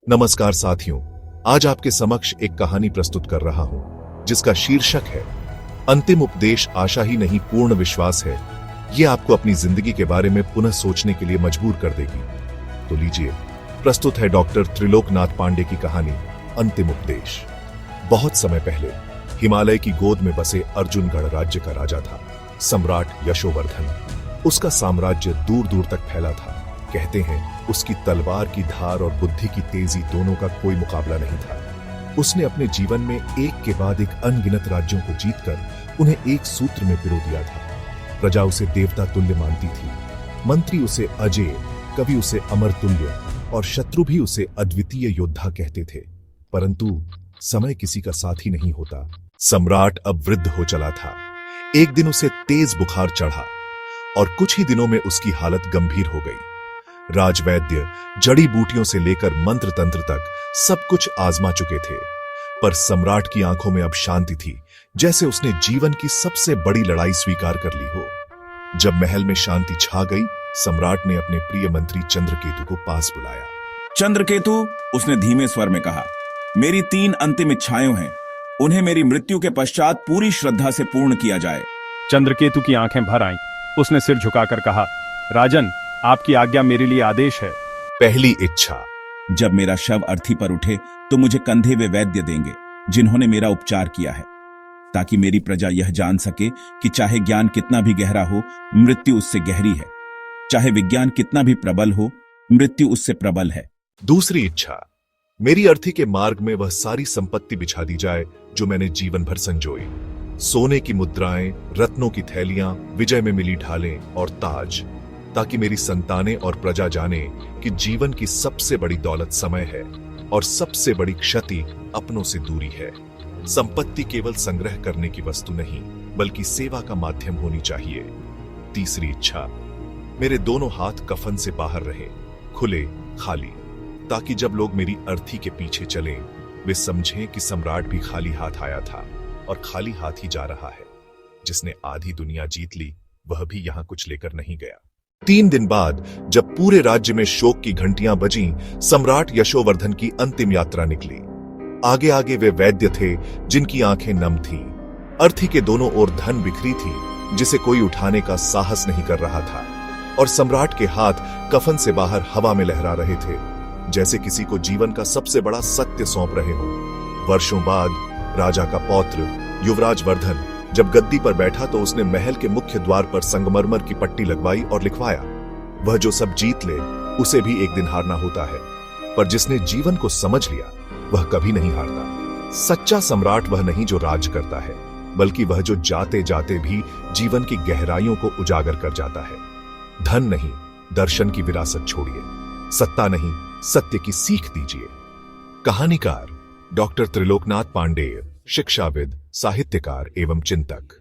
नमस्कार साथियों, आज आपके समक्ष एक कहानी प्रस्तुत कर रहा हूं जिसका शीर्षक है अंतिम उपदेश। आशा ही नहीं पूर्ण विश्वास है। यह आपको अपनी जिंदगी के बारे में पुनः सोचने के लिए मजबूर कर देगी। तो लीजिए, प्रस्तुत है डॉक्टर त्रिलोकनाथ पांडे की कहानी अंतिम उपदेश। बहुत समय पहले हिमालय की गोद में बसे अर्जुनगढ़ राज्य का राजा था सम्राट यशोवर्धन। उसका साम्राज्य दूर दूर तक फैला था। कहते हैं उसकी तलवार की धार और बुद्धि की तेजी दोनों का कोई मुकाबला नहीं था। उसने अपने जीवन में एक के बाद एक अनगिनत राज्यों को जीतकर उन्हें एक सूत्र में पिरो दिया था। प्रजा उसे देवता तुल्य मानती थी, मंत्री उसे अजेय, कवि उसे अमर तुल्य और शत्रु भी उसे अद्वितीय योद्धा कहते थे। परंतु समय किसी का साथी नहीं होता। सम्राट अब वृद्ध हो चला था। एक दिन उसे तेज बुखार चढ़ा और कुछ ही दिनों में उसकी हालत गंभीर हो गई। राजवैद्य, जड़ी बूटियों से लेकर मंत्र तंत्र तक सब कुछ आजमा चुके थे, पर सम्राट की आंखों में अब शांति थी, जैसे उसने जीवन की सबसे बड़ी लड़ाई स्वीकार कर ली हो। जब महल में शांति छा गई, सम्राट ने अपने प्रिय मंत्री चंद्रकेतु को पास बुलाया। चंद्रकेतु, उसने धीमे स्वर में कहा, मेरी 3 अंतिम इच्छाएं हैं। उन्हें मेरी मृत्यु के पश्चात पूरी श्रद्धा से पूर्ण किया जाए। चंद्रकेतु की आंखें भर आईं। उसने सिर झुकाकर कहा, राजन, आपकी आज्ञा मेरे लिए आदेश है। पहली इच्छा, जब मेरा शव अर्थी पर उठे तो मुझे कंधे वे वैद्य देंगे जिन्होंने मेरा उपचार किया है, ताकि मेरी प्रजा यह जान सके कि चाहे ज्ञान कितना भी गहरा हो, मृत्यु उससे गहरी है। चाहे विज्ञान कितना भी प्रबल हो, मृत्यु उससे प्रबल है। दूसरी इच्छा, मेरी अर्थी के मार्ग में वह सारी संपत्ति बिछा दी जाए जो मैंने जीवन भर संजोई। सोने की मुद्राएं, रत्नों की थैलियां, विजय में मिली ढालें और ताज, ताकि मेरी संतानें और प्रजा जाने कि जीवन की सबसे बड़ी दौलत समय है और सबसे बड़ी क्षति अपनों से दूरी है। संपत्ति केवल संग्रह करने की वस्तु नहीं, बल्कि सेवा का माध्यम होनी चाहिए। तीसरी इच्छा, मेरे दोनों हाथ कफन से बाहर रहे, खुले खाली, ताकि जब लोग मेरी अर्थी के पीछे चलें, वे समझें कि सम्राट भी खाली हाथ आया था और खाली हाथ ही जा रहा है। जिसने आधी दुनिया जीत ली, वह भी यहां कुछ लेकर नहीं गया। 3 दिन बाद जब पूरे राज्य में शोक की घंटियां बजीं, सम्राट यशोवर्धन की अंतिम यात्रा निकली। आगे आगे वे वैद्य थे जिनकी आंखें नम थीं। अर्थी के दोनों ओर धन बिखरी थी, जिसे कोई उठाने का साहस नहीं कर रहा था, और सम्राट के हाथ कफन से बाहर हवा में लहरा रहे थे, जैसे किसी को जीवन का सबसे बड़ा सत्य सौंप रहे हों। वर्षों बाद राजा का पौत्र युवराज वर्धन जब गद्दी पर बैठा तो उसने महल के मुख्य द्वार पर संगमरमर की पट्टी लगवाई और लिखवाया, वह जो सब जीत ले उसे भी एक दिन हारना होता है, पर जिसने जीवन को समझ लिया वह कभी नहीं हारता। सच्चा सम्राट वह नहीं जो राज करता है, बल्कि वह जो जाते जाते भी जीवन की गहराइयों को उजागर कर जाता है। धन नहीं, दर्शन की विरासत छोड़िए। सत्ता नहीं, सत्य की सीख दीजिए। कहानीकार डॉक्टर त्रिलोकनाथ पांडे, शिक्षाविद, साहित्यकार एवं चिंतक।